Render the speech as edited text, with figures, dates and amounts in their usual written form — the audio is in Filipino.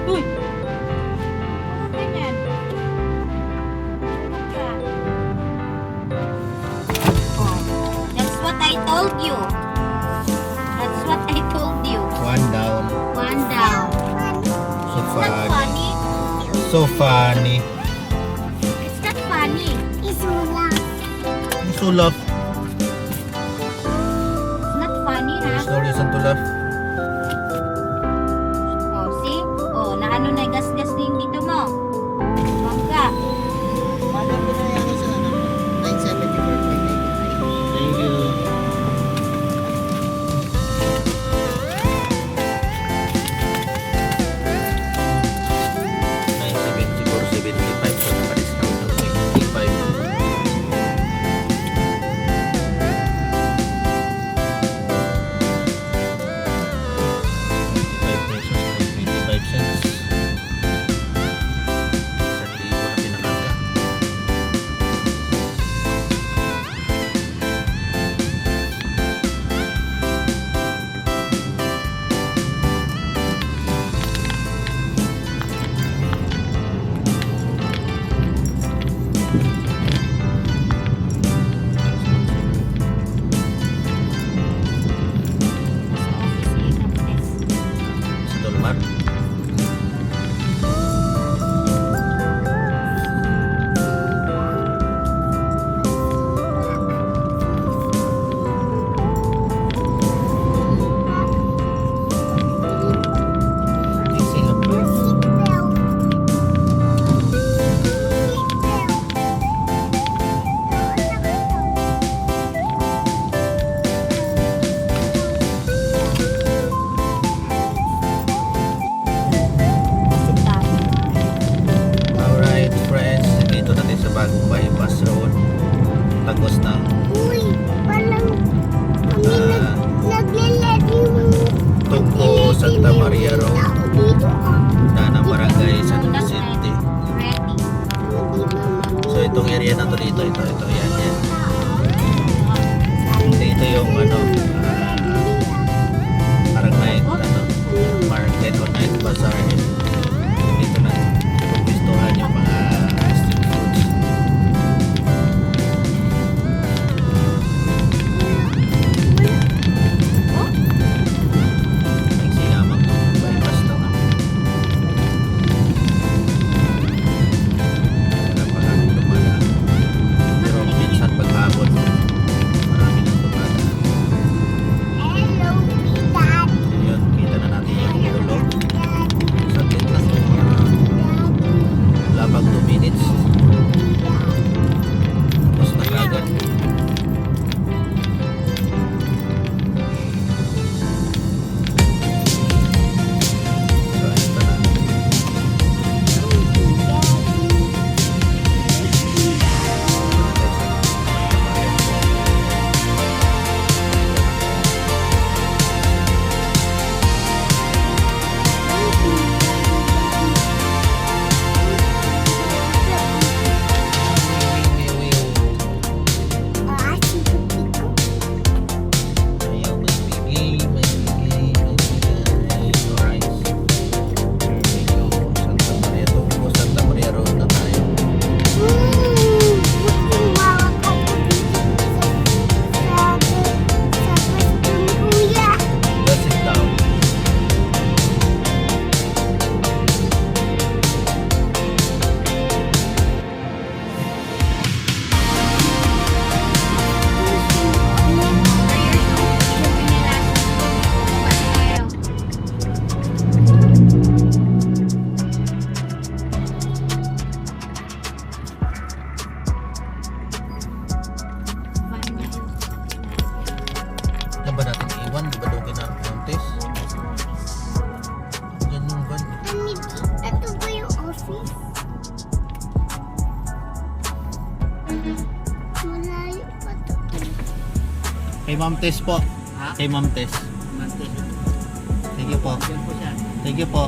Uy! Ganyan. Tulog ka. Oh, that's what I told you. That's what I told you. One down. One down. So It's not funny. funny. So funny. It's not funny. So laugh. It's not funny, ha? There's no reason to laugh. Oh, see? Oh, naano na gas-gas na yung dito mo. Huwag ka. Paano ko na yan sa ano? 974.95. Thank you. $974.75 so naka-discount ng 25. ₱25 and 25 cents. Isang libo na pinakarga. Sa office eh, kapatid. Sa Dolmar. Ay, Singapore. Alright friends, dito natin sa bagong bypass road. Tagos ng ah, Tungko Santa Maria Road na ng barangay San Vicente. Ready. So itong area na to dito, ito, yan. Dito yung ano, parang night, market o night bazaar. Dito na gustuhan yung mga street foods. Oh, May silamang to, bypass to. Wala pa lang dumadaan. Pero minsan paghapon, marami nang dumadaan. Yun, kita na natin yung ulo. Saglit lang. Wala pang 2 minutes. Tapos na kagad. So, ito na. Ayaw magbigay. Alright. Thank you. Santa Maria. Tungko Santa Maria Road na tayo. Just sit down. Yan ba natin iwan? Di ba doon kinakontes? Yan yung van. Ito ba yung office? Malayo pa to. Kay Ma'am Tess po. Ha? Kay Ma'am Tess. Mante. Thank you po. Diyan po siya. Thank you po.